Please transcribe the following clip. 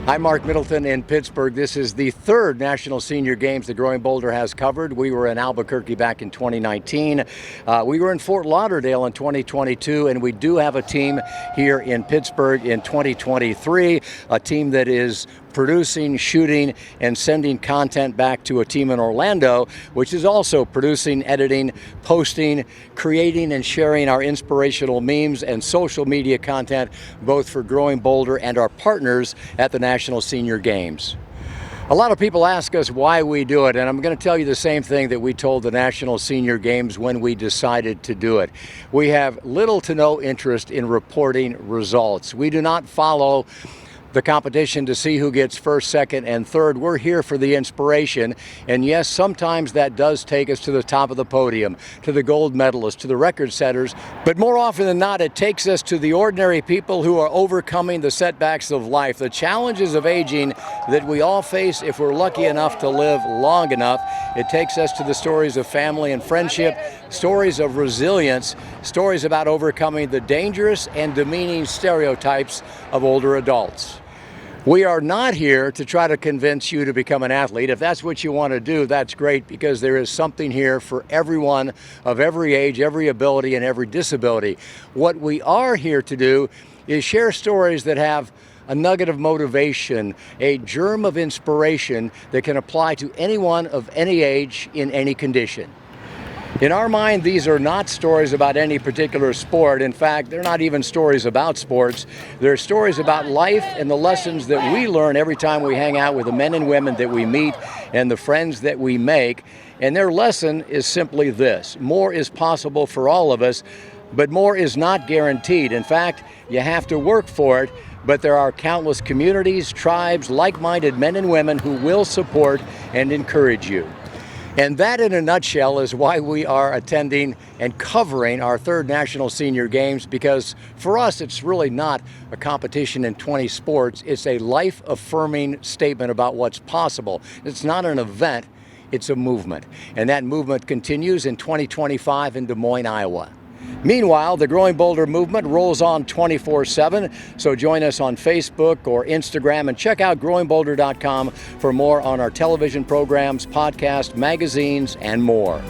I'm Mark Middleton in Pittsburgh. This is the third National Senior Games that Growing Boulder has covered. We were in Albuquerque back in 2019. We were in Fort Lauderdale in 2022, and we do have a team here in Pittsburgh in 2023, a team that is producing, shooting, and sending content back to a team in Orlando, which is also producing, editing, posting, creating, and sharing our inspirational memes and social media content, both for Growing Boulder and our partners at the National Senior Games. A lot of people ask us why we do it, and I'm going to tell you the same thing that we told the National Senior Games when we decided to do it. We have little to no interest in reporting results. We do not follow the competition to see who gets first, second, and third. We're here for the inspiration, and yes, sometimes that does take us to the top of the podium, to the gold medalists, to the record setters, but more often than not, it takes us to the ordinary people who are overcoming the setbacks of life, the challenges of aging that we all face if we're lucky enough to live long enough. It takes us to the stories of family and friendship, stories of resilience, stories about overcoming the dangerous and demeaning stereotypes of older adults. We are not here to try to convince you to become an athlete. If that's what you want to do, that's great, because there is something here for everyone of every age, every ability, and every disability. What we are here to do is share stories that have a nugget of motivation, a germ of inspiration that can apply to anyone of any age in any condition. In our mind, these are not stories about any particular sport. In fact, they're not even stories about sports. They're stories about life and the lessons that we learn every time we hang out with the men and women that we meet and the friends that we make. And their lesson is simply this: more is possible for all of us, but more is not guaranteed. In fact, you have to work for it, but there are countless communities, tribes, like-minded men and women who will support and encourage you. And that, in a nutshell, is why we are attending and covering our third National Senior Games, because for us, it's really not a competition in 20 sports. It's a life-affirming statement about what's possible. It's not an event, it's a movement. And that movement continues in 2025 in Des Moines, Iowa. Meanwhile, the Growing Boulder movement rolls on 24/7, so join us on Facebook or Instagram and check out growingboulder.com for more on our television programs, podcasts, magazines, and more.